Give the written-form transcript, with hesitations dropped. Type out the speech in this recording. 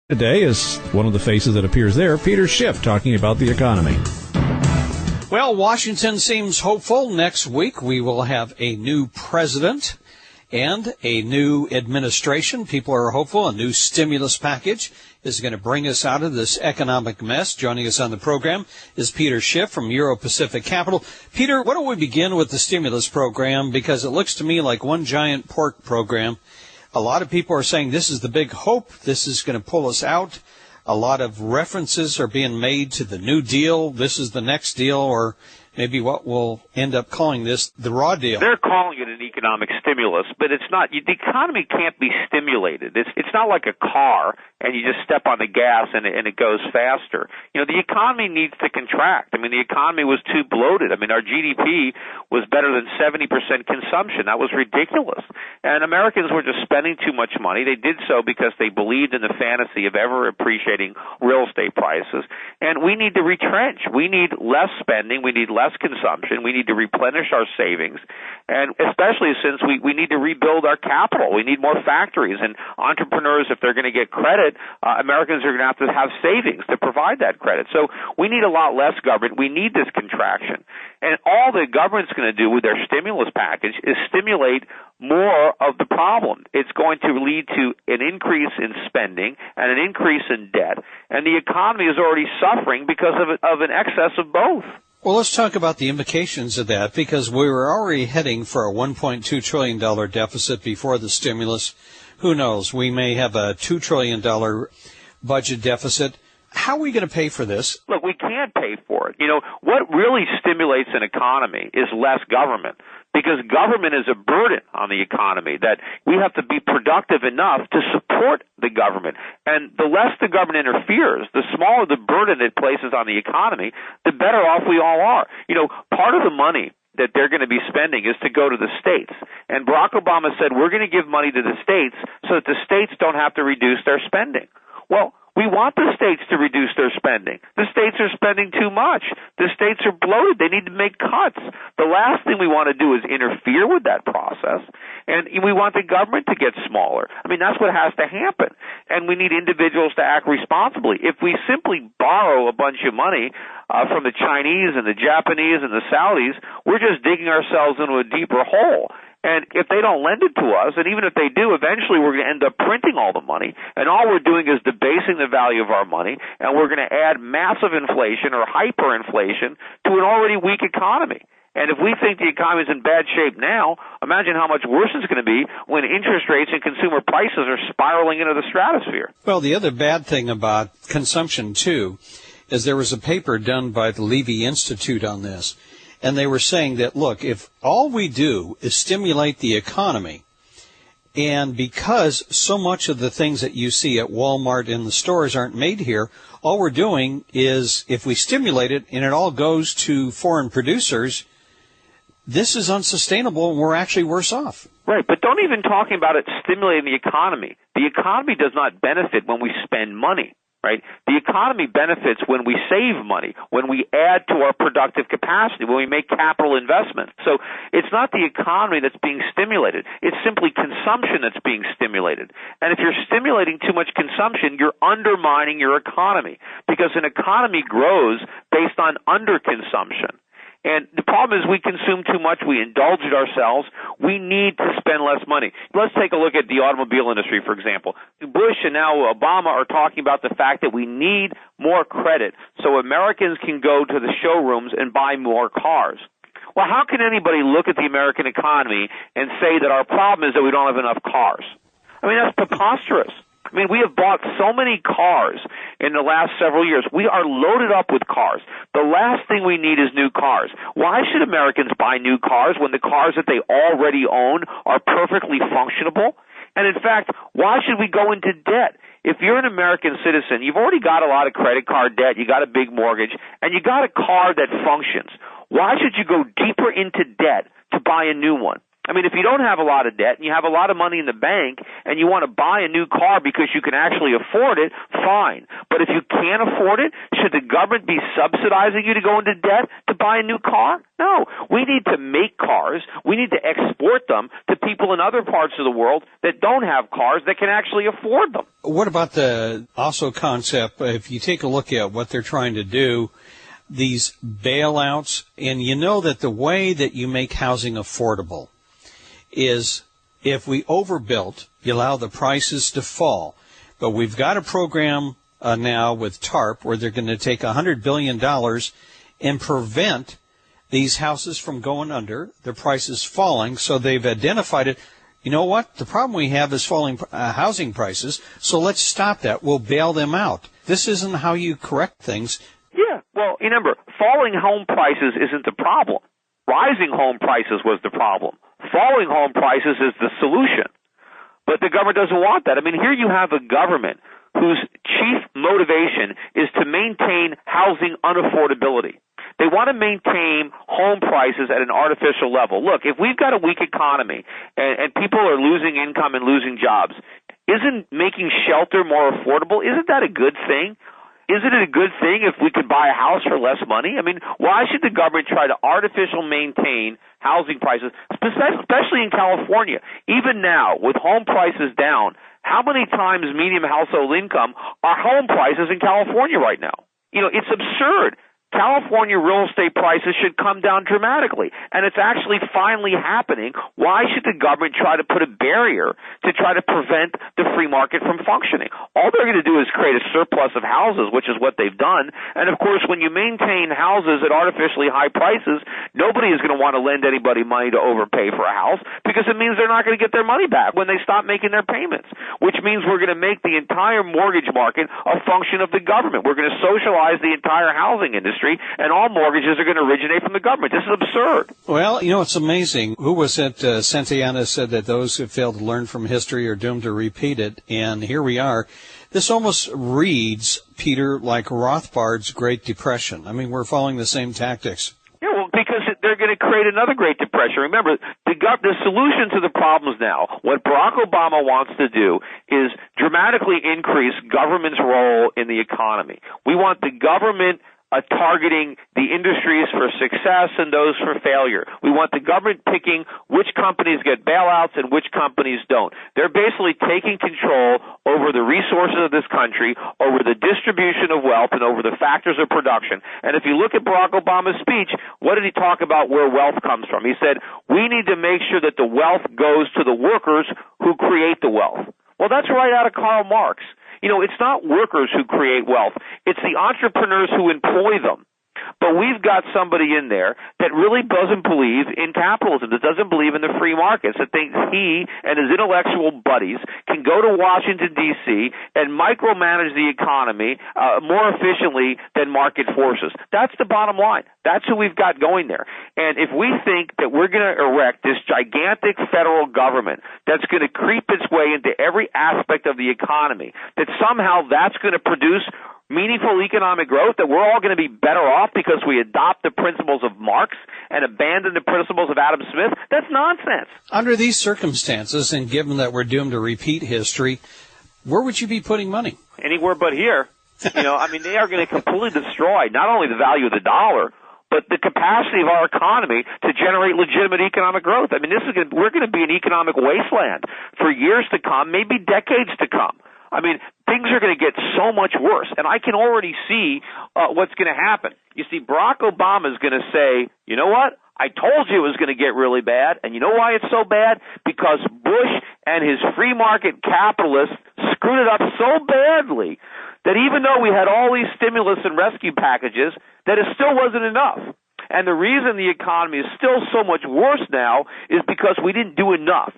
Today is one of the faces that appears there, Peter Schiff, talking about the economy. Well, Washington seems hopeful. Next week we will have a new president and a new administration. People are hopeful. A new stimulus package is going to bring us out of this economic mess. Joining us on the program is Peter Schiff from Euro Pacific Capital. Peter, why don't we begin with the stimulus program, because it looks to me like one giant pork program. A lot of people are saying this is the big hope. This is going to pull us out. A lot of references are being made to the New Deal. This is the next deal, or maybe what we'll end up calling this the raw deal. They're calling it an economic stimulus, but it's not. The economy can't be stimulated. It's not like a car and you just step on the gas and it goes faster. You know, the economy needs to contract. I mean, the economy was too bloated. I mean, our GDP was better than 70% consumption. That was ridiculous. And Americans were just spending too much money. They did so because they believed in the fantasy of ever appreciating real estate prices. And we need to retrench. We need less spending. We need less consumption. We need to replenish our savings. And especially since we need to rebuild our capital. We need more factories. And entrepreneurs, if they're going to get credit, Americans are going to have savings to provide that credit. So we need a lot less government. We need this contraction. And all the government's going to do with their stimulus package is stimulate more of the problem. It's going to lead to an increase in spending and an increase in debt. And the economy is already suffering because of an excess of both. Well, let's talk about the implications of that, because we were already heading for a $1.2 trillion deficit before the stimulus. Who knows? We may have a $2 trillion budget deficit. How are we going to pay for this? Look, we can't pay for it. You know, what really stimulates an economy is less government, because government is a burden on the economy, that we have to be productive enough to support the government. And the less the government interferes, the smaller the burden it places on the economy, the better off we all are. You know, part of the money that they're going to be spending is to go to the states. And Barack Obama said, we're going to give money to the states so that the states don't have to reduce their spending. Well, we want the states to reduce their spending. The states are spending too much. The states are bloated. They need to make cuts. The last thing we want to do is interfere with that process. And we want the government to get smaller. I mean, that's what has to happen. And we need individuals to act responsibly. If we simply borrow a bunch of money from the Chinese and the Japanese and the Saudis, we're just digging ourselves into a deeper hole. And if they don't lend it to us, and even if they do, eventually we're going to end up printing all the money, and all we're doing is debasing the value of our money, and we're going to add massive inflation or hyperinflation to an already weak economy. And if we think the economy is in bad shape now, imagine how much worse it's going to be when interest rates and consumer prices are spiraling into the stratosphere. Well, the other bad thing about consumption, too, is there was a paper done by the Levy Institute on this. And they were saying that, look, if all we do is stimulate the economy, and because so much of the things that you see at Walmart in the stores aren't made here, all we're doing is, if we stimulate it and it all goes to foreign producers, this is unsustainable and we're actually worse off. Right, but don't even talk about it stimulating the economy. The economy does not benefit when we spend money. Right? The economy benefits when we save money, when we add to our productive capacity, when we make capital investments. So it's not the economy that's being stimulated. It's simply consumption that's being stimulated. And if you're stimulating too much consumption, you're undermining your economy, because an economy grows based on underconsumption. And the problem is we consume too much. We indulge it ourselves. We need to spend less money. Let's take a look at the automobile industry, for example. Bush and now Obama are talking about the fact that we need more credit so Americans can go to the showrooms and buy more cars. Well, how can anybody look at the American economy and say that our problem is that we don't have enough cars? I mean, that's preposterous. I mean, we have bought so many cars in the last several years. We are loaded up with cars. The last thing we need is new cars. Why should Americans buy new cars when the cars that they already own are perfectly functionable? And in fact, why should we go into debt? If you're an American citizen, you've already got a lot of credit card debt, you got a big mortgage, and you got a car that functions. Why should you go deeper into debt to buy a new one? I mean, if you don't have a lot of debt and you have a lot of money in the bank and you want to buy a new car because you can actually afford it, fine. But if you can't afford it, should the government be subsidizing you to go into debt to buy a new car? No. We need to make cars. We need to export them to people in other parts of the world that don't have cars that can actually afford them. What about the also concept, if you take a look at what they're trying to do, these bailouts, and you know that the way that you make housing affordable is if we overbuilt, you allow the prices to fall. But we've got a program now with TARP where they're going to take $100 billion and prevent these houses from going under, their prices falling. So they've identified it. You know what? The problem we have is falling housing prices, so let's stop that. We'll bail them out. This isn't how you correct things. Yeah, well, remember, falling home prices isn't the problem. Rising home prices was the problem. Falling home prices is the solution. But the government doesn't want that. I mean, here you have a government whose chief motivation is to maintain housing unaffordability. They want to maintain home prices at an artificial level. Look, if we've got a weak economy and people are losing income and losing jobs, isn't making shelter more affordable? Isn't that a good thing? Isn't it a good thing if we could buy a house for less money? I mean, why should the government try to artificially maintain housing prices, especially in California? Even now, with home prices down, how many times median household income are home prices in California right now? You know, it's absurd. California real estate prices should come down dramatically, and it's actually finally happening. Why should the government try to put a barrier to try to prevent the free market from functioning? All they're going to do is create a surplus of houses, which is what they've done. And, of course, when you maintain houses at artificially high prices, nobody is going to want to lend anybody money to overpay for a house because it means they're not going to get their money back when they stop making their payments, which means we're going to make the entire mortgage market a function of the government. We're going to socialize the entire housing industry, and all mortgages are going to originate from the government. This is absurd. Well, you know, it's amazing. Who was it? Santayana said that those who fail to learn from history are doomed to repeat it, and here we are. This almost reads, Peter, like Rothbard's Great Depression. I mean, we're following the same tactics. Yeah, well, because they're going to create another Great Depression. Remember, the solution to the problems now, what Barack Obama wants to do is dramatically increase government's role in the economy. We want the government targeting the industries for success and those for failure. We want the government picking which companies get bailouts and which companies don't. They're basically taking control over the resources of this country, over the distribution of wealth, and over the factors of production. And if you look at Barack Obama's speech, what did he talk about where wealth comes from? He said, we need to make sure that the wealth goes to the workers who create the wealth. Well, that's right out of Karl Marx. You know, it's not workers who create wealth. It's the entrepreneurs who employ them. But we've got somebody in there that really doesn't believe in capitalism, that doesn't believe in the free markets, that thinks he and his intellectual buddies can go to Washington, D.C. and micromanage the economy more efficiently than market forces. That's the bottom line. That's who we've got going there. And if we think that we're going to erect this gigantic federal government that's going to creep its way into every aspect of the economy, that somehow that's going to produce meaningful economic growth, that we're all going to be better off because we adopt the principles of Marx and abandon the principles of Adam Smith, that's nonsense. Under these circumstances, and given that we're doomed to repeat history, where would you be putting money? Anywhere but here. You know, I mean, they are going to completely destroy not only the value of the dollar, but the capacity of our economy to generate legitimate economic growth. I mean, we're going to be an economic wasteland for years to come, maybe decades to come. I mean, things are going to get so much worse, and I can already see what's going to happen. You see, Barack Obama is going to say, you know what? I told you it was going to get really bad, and you know why it's so bad? Because Bush and his free market capitalists screwed it up so badly that even though we had all these stimulus and rescue packages, that it still wasn't enough. And the reason the economy is still so much worse now is because we didn't do enough.